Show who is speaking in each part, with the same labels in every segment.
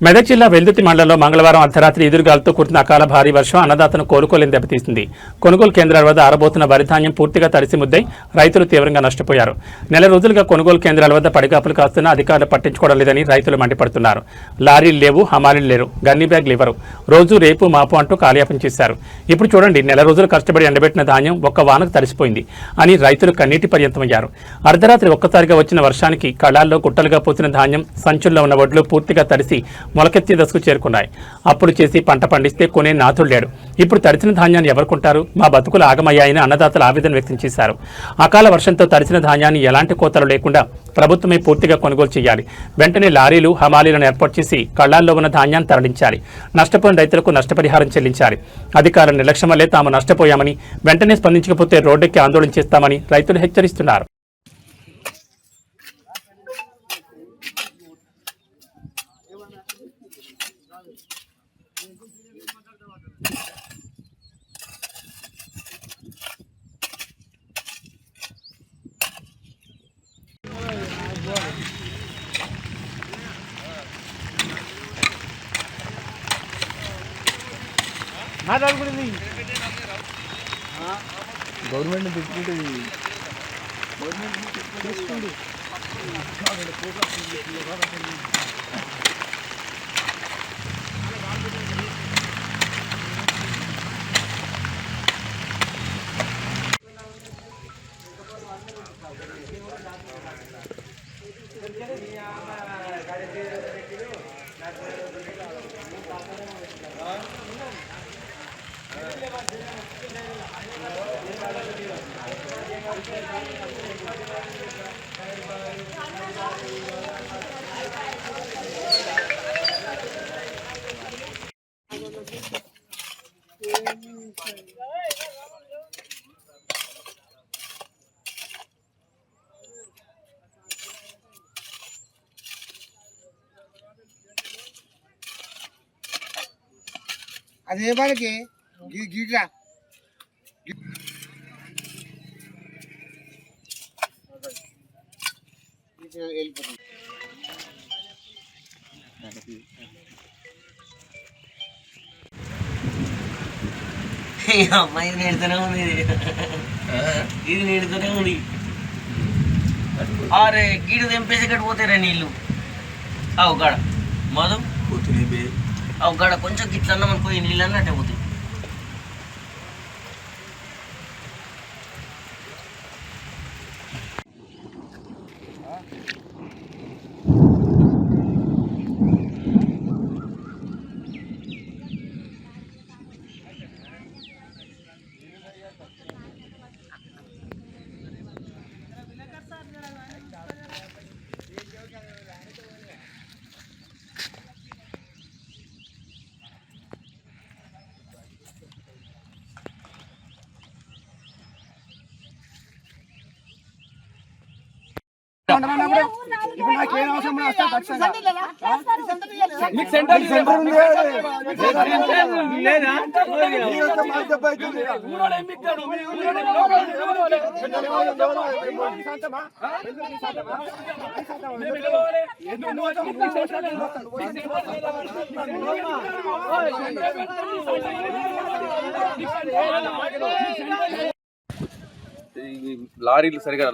Speaker 1: మెదక్ జిల్లా వెల్దుర్తి మండలంలో మంగళవారం అర్ధరాత్రి ఎదురుగాలతో కురిసిన అకాల భారీ వర్షం అన్నదాతను కోలుకోలేని దెబ్బతీసింది. కొనుగోలు కేంద్రాల వద్ద ఆరబోతున్న వరి ధాన్యం పూర్తిగా తడిసి ముద్దై రైతులు తీవ్రంగా నష్టపోయారు. నెల రోజులుగా కొనుగోలు కేంద్రాల వద్ద పడిగాపులు కాస్తున్నా అధికారులు పట్టించుకోవడం లేదని రైతులు మండిపడుతున్నారు. లారీలు లేవు, హమాలీలు లేరు, గన్నీ బ్యాగులు ఇవ్వరు, రోజు రేపు మాపు అంటూ కాలయాపన చేశారు. ఇప్పుడు చూడండి, నెల రోజులు కష్టపడి ఎండబెట్టిన ధాన్యం ఒక్క వానకు తడిసిపోయింది అని రైతులు కన్నీటి పర్యంతమయ్యారు. అర్ధరాత్రి ఒక్కసారిగా వచ్చిన వర్షానికి కళాల్లో గుట్టలుగా పోసిన ధాన్యం, సంచుల్లో ఉన్న వడ్లు పూర్తిగా తడిసి మొలకెత్తి దశకు చేరుకున్నాయి. అప్పులు చేసి పంట పండిస్తే కొనే నాథుడు లేడు. ఇప్పుడు తడిసిన ధాన్యాన్ని ఎవరు కొంటారు? మా బతుకులు ఆగమయ్యాయని అన్నదాతలు ఆవేదన వ్యక్తం చేశారు. అకాల వర్షంతో తడిసిన ధాన్యాన్ని ఎలాంటి కోతలు లేకుండా ప్రభుత్వమే పూర్తిగా కొనుగోలు చేయాలి. వెంటనే లారీలు, హమాలీలను ఏర్పాటు చేసి కళ్లాల్లో ఉన్న ధాన్యాన్ని తరలించాలి. నష్టపోయిన రైతులకు నష్టపరిహారం చెల్లించాలి. అధికారుల నిర్లక్ష్యం వల్లే తాము నష్టపోయామని, వెంటనే స్పందించకపోతే రోడ్డెక్కి ఆందోళన చేస్తామని రైతులు హెచ్చరిస్తున్నారు.
Speaker 2: గవర్నమెంట్ పెట్టుకుంటే తీసుకోండి. అదే వాళ్ళకి గీట్రా వెళ్ళిపోతుంది.
Speaker 3: అమ్మాయి నేడుతూనే ఉంది, ఇది నేడుతూనే ఉంది. అరే గీడు తెంపేసి ఇక్కడ పోతారా నీళ్ళు? అవు గడ మధు అవు గడ కొంచెం గిట్ల అన్నామని పోయి నీళ్ళు అన్నట్టే పోతాయి.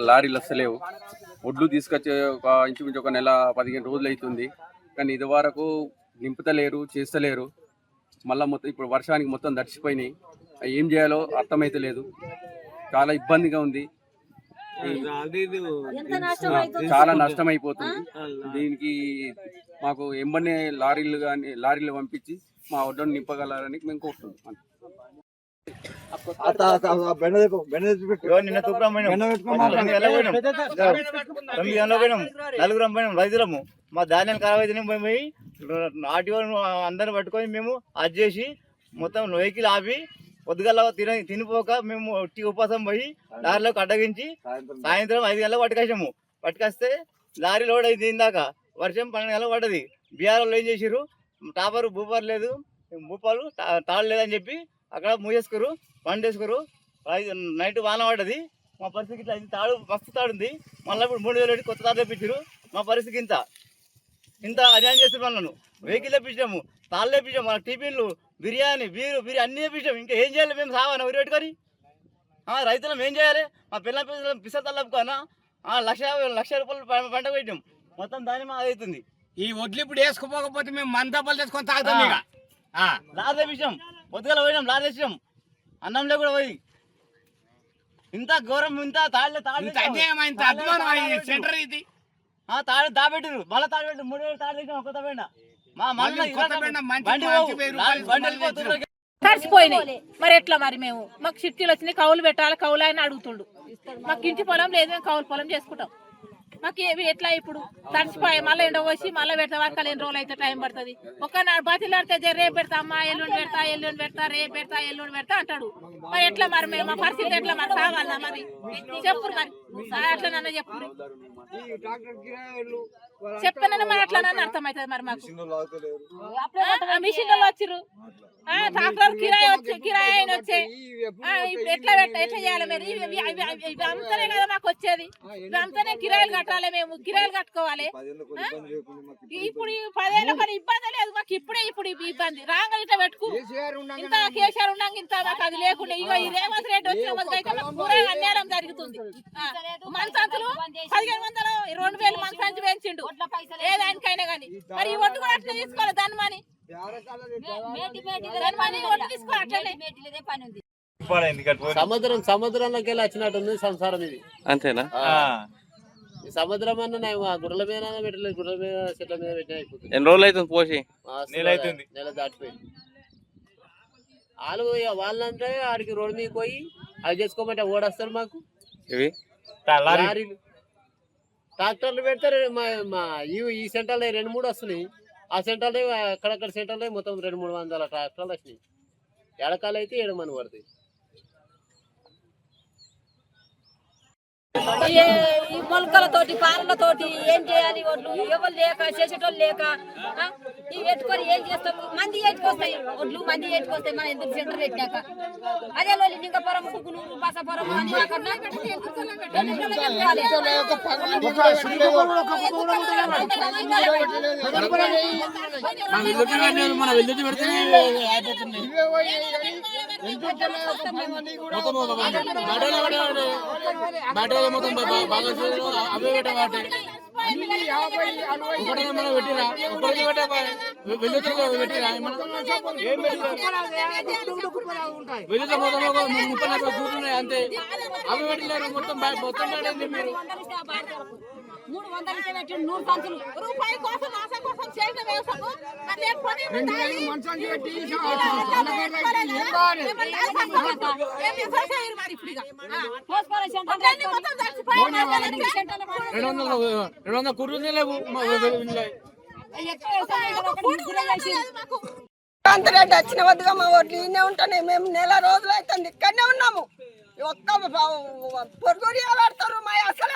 Speaker 4: లారీలు వస్తలేవు. ఒడ్లు తీసుకొచ్చే ఇంచుమించు ఒక నెల 15 రోజులు అవుతుంది, కానీ ఇది వరకు నింపుతలేరు, చేస్తలేరు. మళ్ళీ మొత్తం ఇప్పుడు వర్షానికి మొత్తం తడిచిపోయినాయి. ఏం చేయాలో అర్థమైతే లేదు. చాలా ఇబ్బందిగా ఉంది, చాలా నష్టం అయిపోతుంది. దీనికి మాకు ఎంబనే లారీలు పంపించి మా ఒడ్డును నింపగలరని మేము కోరుతున్నాం.
Speaker 2: నిన్న నలుగురం పోయినాం రైతులము. మా ధాన్యాలు ఖరాబ్ అయితే పోయి ఆర్టీఓ అందరిని పట్టుకొని మేము అది చేసి మొత్తం వెహికల్ ఆపి పొద్దుగల తినిపోక మేము ఒట్టి ఉపాసం పోయి లారీలోకి అడ్డగించి సాయంత్రం 5 గంటలకు పట్టుకొచ్చాము. పట్టుకొస్తే లారీ లోడ్ అయింది. ఇందాక వర్షం 12 గంటలకు పడ్డది. బీఆర్ వాళ్ళు ఏం చేసారు, టాపర్ భూపాలు లేదు, భూపాలు తాళ్ళు లేదని చెప్పి అక్కడ మూసేసుకోరు, పండేసుకోరు. నైట్ వాన పడ్డది. మా పరిస్థితి ఇట్లా తాడు మస్తు తాడుంది. మళ్ళీ ఇప్పుడు 3000 కొత్త తాడు తెప్పించారు. మా పరిస్థితి ఇంత ఇంత అన్యాయం చేస్తున్నారు నన్ను. వెహికల్ తెప్పించాము, తాళ్ళు తెప్పించాము, మన టిఫిన్లు, బిర్యానీ, బీరు అన్నీ తెప్పించాము. ఇంకా ఏం చేయాలి మేము? సావా ఊరి పెట్టుకొని రైతులం ఏం చేయాలి? మా పిల్లల పిస తల్లపుకోనా లక్ష రూపాయలు పంట పెట్టాం. మొత్తం దాని మా అవుతుంది.
Speaker 5: ఈ వడ్లు ఇప్పుడు వేసుకోకపోతే మేము మందపలు తెచ్చుకొని తాగుతాం. ఇక
Speaker 2: లారీ తెప్పించాం, పొద్దుగల పోయినాం, లారీ తెచ్చాం, అన్నంలో కూడా పోయి ఇంత ఘోరం, ఇంత తాళ్ళు
Speaker 5: సెంటర్ ఇది
Speaker 2: తాడు దాబెట్టారు, మళ్ళీ తాడు పెట్టారు, 3,000 తాడు తెచ్చాం కొత్త బెండ. మా
Speaker 6: తడిసిపోయినాయి. మరి ఎట్లా మరి మేము మాకు చిట్టీలు వచ్చినాయి, కౌలు పెట్టాలి, కౌలు అని అడుగుతుండు. మాకు ఇంటి పొలం లేదు, మేము కౌలు పొలం చేసుకుంటాం. మాకు ఏవి ఎట్లా ఇప్పుడు తడిసిపోయి మళ్ళీ ఎండ పోసి మళ్ళీ పెడతా వరకు 2 రోజులు అయితే టైం పడుతుంది. ఒక్కనాడు బతిలాడితే రేపు పెడతా అమ్మా, ఎల్లుండి పెడతా, రేపు పెడతా, ఎల్లుండి పెడతా అంటాడు. మరి ఎట్లా మరి మేము మా పరిస్థితి ఎట్లా మరి సావాలన్నా? మరి చెప్పురు మరి అట్లనన్నా చెప్పురు, చెప్తానని మరి అట్లనన్నా అర్థమవుతుంది. మరి మాకు మిషన్లు వచ్చిర్రు, ట్రాక్టర్ కిరాయి అయిన వచ్చే ఎట్లా చేయాలి? మరి ఇవి అంతనే కదా మాకు వచ్చేది, ఇవి అంతనే కిరాయిలు కట్టాలి, మేము కిరాయిలు కట్టుకోవాలి. ఇప్పుడు 10 ఏళ్ళ పని ఇబ్బంది లేదు మాకు. ఇప్పుడు ఇబ్బంది రాగా ఇట్లా పెట్టుకు, ఇంత కేసీఆర్ ఉన్నాక ఇంత మాకు అది లేకుండా ఇగో ఈ రేవంత్ రెడ్డి వచ్చిన పూరా అన్యాయం జరుగుతుంది. మంచాంతులు 1500 2,000 మంచాంచి పెంచిండు ఏదానికైనా కానీ. మరి ఈ ఒడ్డు కూడా అట్లా తీసుకోవాలి, దాని మని
Speaker 7: సముద్రంలోకి వెళ్ళి వచ్చినట్టుంది సంసారం ఇది.
Speaker 8: అంతేనా?
Speaker 7: ఈ సముద్రం అన్న గుర్రల మీద పెట్టలేదు, గుర్రల మీద చెట్ల మీద పెట్టినా అయిపోతుంది.
Speaker 8: ఎన్ని రోజులు అవుతుంది పోసి?
Speaker 7: నెల దాటిపోయింది. వాళ్ళంటే ఆడికి రోడ్డు మీద పోయి అది చేసుకోమంటే ఓడేస్తారు మాకు.
Speaker 8: ఇవి
Speaker 7: లారీలు ట్రాక్టర్లు పెడతారు. ఈ సెంటర్లో 2-3 వస్తున్నాయి. ఆ సెంటర్లో అక్కడక్కడ సెంటర్లో మొత్తం 200-300 ట్రాక్టర్లు వచ్చినాయి. ఎడకాలు అయితే 7 మంది పడతాయి.
Speaker 6: ఈ మొలకలతోటి పాలలతోటి ఏం చేయాలి? ఒడ్లు ఎవరు లేక చేసేటోళ్ళు లేక ఇవి పెట్టుకొని ఏం చేస్తాము? మంది ఏటుకొస్తాయి ఒడ్లు, మంది ఏటుకొస్తాయి. మన ఎందుకు సెంటర్ పెట్టాక అదే వాళ్ళు లింగపురం, కుకునూరు, బసపురం అని
Speaker 5: అంతే అవి పెట్టలేరు. మొత్తం మొత్తం మీరు
Speaker 6: 300 పెట్టి 100 సంచులు రూపాయి కోసం ఆశ కోసం చేసిన వ్యవసాయం
Speaker 9: రెడ్డి వచ్చిన వద్దుగా మా ఓట్లు ఈయనే ఉంటానే. మేము నెల రోజులు అవుతుంది ఇక్కడనే ఉన్నాము. ఒక్క పొరుగురియా పెడతారు, మా అసలే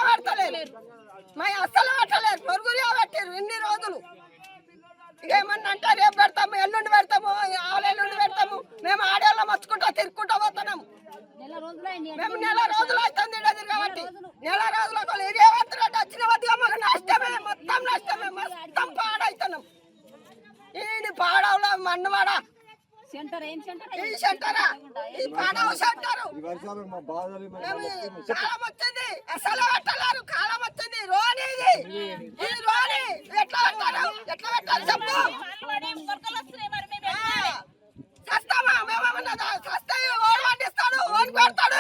Speaker 9: పెడతలేదు, పొరుగురియా పెట్టారు ఇన్ని రోజులు. ఇక ఏమన్నా అంటే రేపు పెడతాము, ఎల్లుండి పెడతాము, ఆలెల్లుండి పెడతాము. మేము ఆడేళ్ళ మచ్చుకుంటా తిరుక్కుంటా పోతున్నాము. మేము నెల రోజులు అవుతుంది కాబట్టి నెల రోజులకు రేవంత్ రెడ్డి వచ్చిన వద్దుగా మాకు నష్టమే, మొత్తం నష్టమే, మొత్తం పాడవుతున్నాం. ఈ పాడవలో మన్నవాడ ఈ సెంటరా, ఈ పాడవ సెంటరు కాలం వచ్చింది, అసలు పెట్టలేరు. కాలం వచ్చింది, రోని ఈ రోని ఎట్లా పెట్టారు? ఎట్లా పెట్టారు చెప్పు? సస్తామా? మేమేమన్నా సస్తా ఓడి పండిస్తాడు, ఓడి పెడతాడు.